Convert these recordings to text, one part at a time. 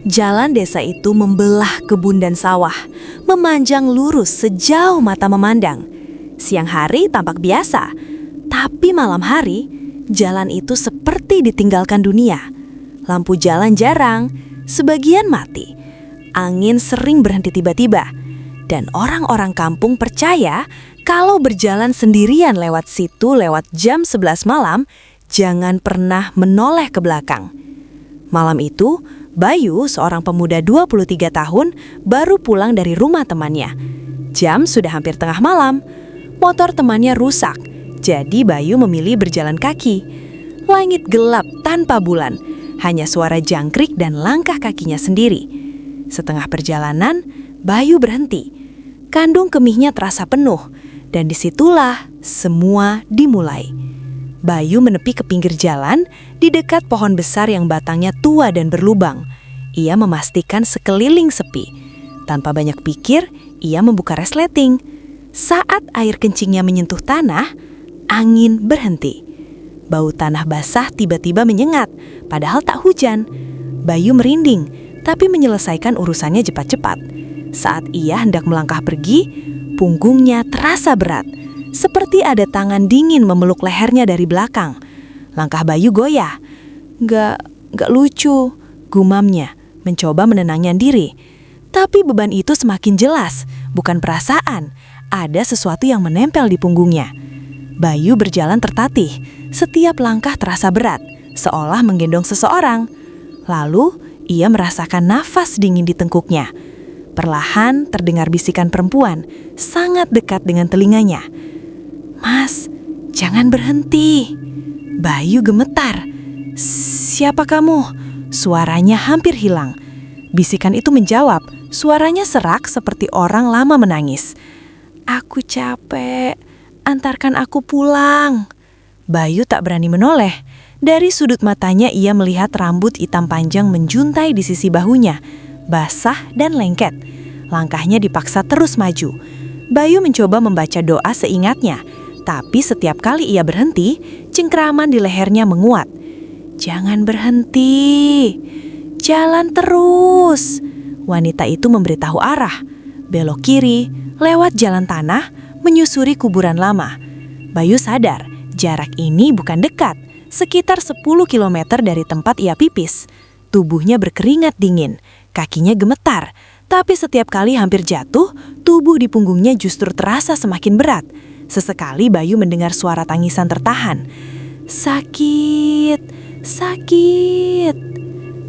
Jalan desa itu membelah kebun dan sawah, memanjang lurus sejauh mata memandang. Siang hari tampak biasa, tapi malam hari, jalan itu seperti ditinggalkan dunia. Lampu jalan jarang, sebagian mati. Angin sering berhenti tiba-tiba. Dan orang-orang kampung percaya kalau berjalan sendirian lewat situ lewat jam 11 malam, jangan pernah menoleh ke belakang. Malam itu, Bayu, seorang pemuda 23 tahun, baru pulang dari rumah temannya. Jam sudah hampir tengah malam. Motor temannya rusak, jadi Bayu memilih berjalan kaki. Langit gelap tanpa bulan, hanya suara jangkrik dan langkah kakinya sendiri. Setengah perjalanan, Bayu berhenti. Kandung kemihnya terasa penuh, dan disitulah semua dimulai. Bayu menepi ke pinggir jalan di dekat pohon besar yang batangnya tua dan berlubang. Ia memastikan sekeliling sepi. Tanpa banyak pikir, ia membuka resleting. Saat air kencingnya menyentuh tanah, angin berhenti. Bau tanah basah tiba-tiba menyengat, padahal tak hujan. Bayu merinding, tapi menyelesaikan urusannya cepat-cepat. Saat ia hendak melangkah pergi, punggungnya terasa berat. Seperti ada tangan dingin memeluk lehernya dari belakang. Langkah Bayu goyah. Gak lucu, gumamnya, mencoba menenangkan diri. Tapi beban itu semakin jelas, bukan perasaan. Ada sesuatu yang menempel di punggungnya. Bayu berjalan tertatih, setiap langkah terasa berat, seolah menggendong seseorang. Lalu, ia merasakan nafas dingin di tengkuknya. Perlahan terdengar bisikan perempuan, sangat dekat dengan telinganya. "Mas, jangan berhenti." Bayu gemetar. "Siapa kamu?" Suaranya hampir hilang. Bisikan itu menjawab, suaranya serak seperti orang lama menangis. "Aku capek, antarkan aku pulang." Bayu tak berani menoleh. Dari sudut matanya ia melihat rambut hitam panjang menjuntai di sisi bahunya, basah dan lengket. Langkahnya dipaksa terus maju. Bayu mencoba membaca doa seingatnya. Tapi setiap kali ia berhenti, cengkraman di lehernya menguat. "Jangan berhenti, jalan terus." Wanita itu memberitahu arah. Belok kiri, lewat jalan tanah, menyusuri kuburan lama. Bayu sadar, jarak ini bukan dekat, sekitar 10 kilometer dari tempat ia pipis. Tubuhnya berkeringat dingin, kakinya gemetar, tapi setiap kali hampir jatuh, tubuh di punggungnya justru terasa semakin berat. Sesekali Bayu mendengar suara tangisan tertahan. "Sakit, sakit."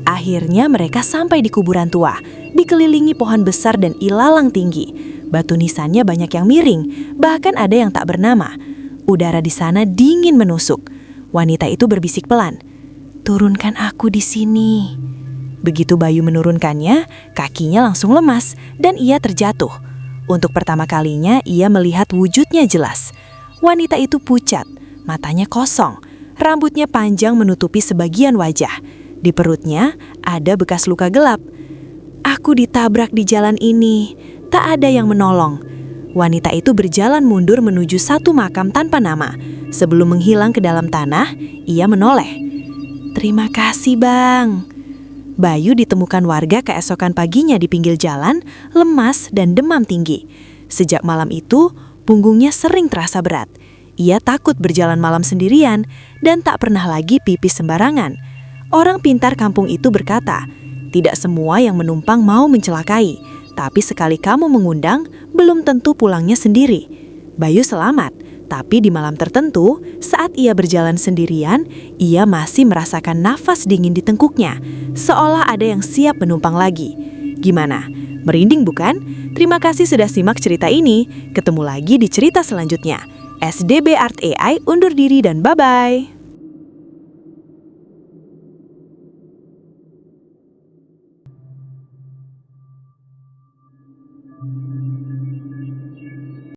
Akhirnya mereka sampai di kuburan tua, dikelilingi pohon besar dan ilalang tinggi. Batu nisannya banyak yang miring, bahkan ada yang tak bernama. Udara di sana dingin menusuk. Wanita itu berbisik pelan, "Turunkan aku di sini." Begitu Bayu menurunkannya, kakinya langsung lemas dan ia terjatuh. Untuk pertama kalinya ia melihat wujudnya jelas. Wanita itu pucat, matanya kosong, rambutnya panjang menutupi sebagian wajah. Di perutnya ada bekas luka gelap. "Aku ditabrak di jalan ini, tak ada yang menolong." Wanita itu berjalan mundur menuju satu makam tanpa nama. Sebelum menghilang ke dalam tanah, ia menoleh. "Terima kasih, Bang." Bayu ditemukan warga keesokan paginya di pinggir jalan, lemas dan demam tinggi. Sejak malam itu, punggungnya sering terasa berat. Ia takut berjalan malam sendirian dan tak pernah lagi pipis sembarangan. Orang pintar kampung itu berkata, "Tidak semua yang menumpang mau mencelakai, tapi sekali kamu mengundang, belum tentu pulangnya sendiri." Bayu selamat. Tapi di malam tertentu, saat ia berjalan sendirian, ia masih merasakan nafas dingin di tengkuknya, seolah ada yang siap menumpang lagi. Gimana? Merinding bukan? Terima kasih sudah simak cerita ini. Ketemu lagi di cerita selanjutnya. SDB Art AI undur diri dan bye-bye.